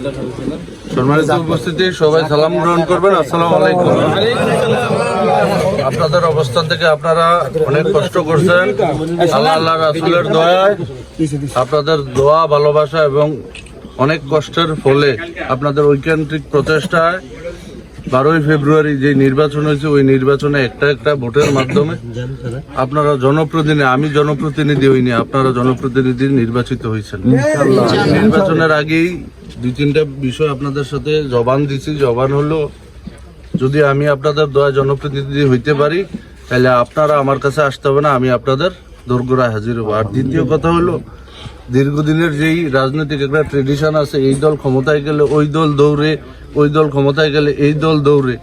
সম্মানিত উপস্থিতি, সবাই সালাম গ্রহণ করবেন। আসসালামু আলাইকুম। আপনাদের অবস্থান থেকে আপনারা অনেক কষ্ট করছেন। আল্লাহ রাসূলের দয়ায়, আপনাদের দোয়া, ভালোবাসা এবং অনেক কষ্টের ফলে আপনাদের ঐকান্তিক প্রচেষ্টায় 12ই ফেব্রুয়ারি যে নির্বাচন হয়েছে, ওই নির্বাচনে একটা ভোটের মাধ্যমে আপনারা জনপ্রতিনিধি, আমি জনপ্রতিনিধি হইনি, আপনারা জনপ্রতিনিধি নির্বাচিত হয়েছেন। নির্বাচনের আগেই 2-3টা বিষয় আপনাদের সাথে জবান দিছি। জবান হলো, যদি আমি আপনাদের দয়া জনপ্রতিনিধি হইতে পারি তাহলে আপনারা আমার কাছে আসতে হবে না, আমি আপনাদের দোরগোড়ায় হাজির হবো। আর দ্বিতীয় কথা হলো, দীর্ঘদিনের যেই রাজনৈতিক একটা ট্রেডিশন আছে, এই দল ক্ষমতায় গেলে ওই দল দৌড়ে, ওই দল ক্ষমতায় গেলে এই দল দৌড়ে,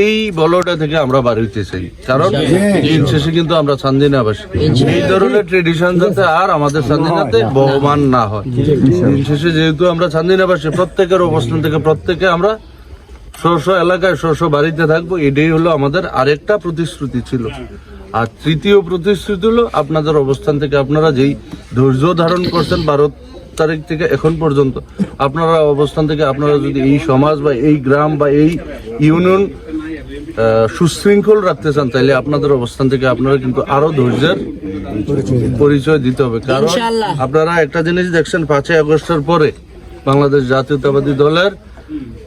এই বলটা থেকে আমরা বার হইতে চাই। কারণ দিন শেষে কিন্তু আমরা চান্দিনাবাসী, এই ধরনের ট্রেডিশন যাতে আর আমাদের চান্দিনাতে বহমান না হয়। দিন শেষে যেহেতু আমরা চান্দিনাবাসী, প্রত্যেকের অবস্থান থেকে প্রত্যেকে আমরা স্ব এলাকায় স্ব বাড়িতে থাকবো, এটাই হলো আমাদের আরেকটা প্রতিশ্রুতি ছিল। আর তৃতীয় প্রতিশ্রুতি হলো, আপনাদের অবস্থান থেকে আপনারা যেই ধৈর্য ধারণ করছেন 12 তারিখ থেকে এখন পর্যন্ত, আপনারা অবস্থান থেকে আপনারা যদি এই সমাজ বা এই গ্রাম বা এই ইউনিয়ন সুশৃঙ্খল রাখতে চান, তাহলে আপনাদের অবস্থান থেকে আপনারা কিন্তু আরো ধৈর্যের পরিচয় দিতে হবে। কারণ আপনারা একটা জিনিস দেখছেন, 5ই আগস্টের পরে বাংলাদেশ জাতীয়তাবাদী দলের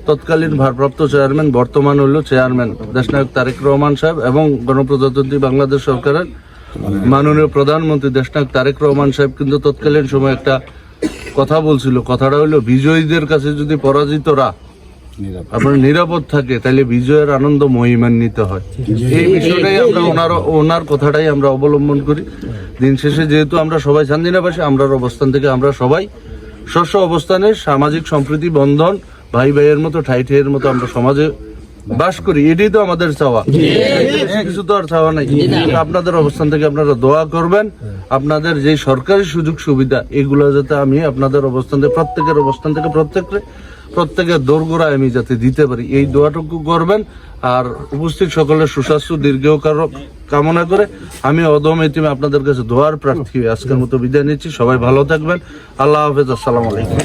তৎকালীন ভারপ্রাপ্ত চেয়ারম্যান, বর্তমান হল চেয়ারম্যান দেশনায়ক তারেক রহমান সাহেব, এবং গণপ্রজাতন্ত্রী বাংলাদেশ সরকারের মাননীয় প্রধানমন্ত্রী দেশনায়ক তারেক রহমান সাহেব কিন্তু তৎকালীন সময় একটা কথা বলছিল। কথাটা হলো, বিজয়ীদের কাছে যদি পরাজিতরা আপনার নিরাপদ থাকে, তাহলে বিজয়ের আনন্দ মহিমান্বিত হয়। এই বিষয়টাই আমরা ওনার কথাটাই আমরা অবলম্বন করি। দিন শেষে যেহেতু আমরা সবাই চান্দিনাবাসী, আমরা অবস্থান থেকে আমরা সবাই স্ব অবস্থানে সামাজিক সম্প্রীতি বন্ধন, ভাই ভাইয়ের মতো, ঠাই ঠাইয়ের মতো আমরা সমাজে বাস করি। এটাই তো আমাদের চাওয়া, কিছু তো আর চাওয়া নাই। আপনাদের অবস্থান থেকে আপনারা দোয়া করবেন, আপনাদের যে সরকারি সুযোগ সুবিধা, এগুলো যাতে আমি আপনাদের অবস্থান থেকে, প্রত্যেকের অবস্থান থেকে প্রত্যেকের দোরগোড়ায় আমি যাতে দিতে পারি, এই দোয়াটুকু করবেন। আর উপস্থিত সকলের সুস্বাস্থ্য দীর্ঘ কামনা করে আমি অদম এতিমে আপনাদের কাছে দোয়ার প্রার্থী হয়ে আজকের মতো বিদায় নিচ্ছি। সবাই ভালো থাকবেন। আল্লাহ হাফেজ। আসসালামু আলাইকুম।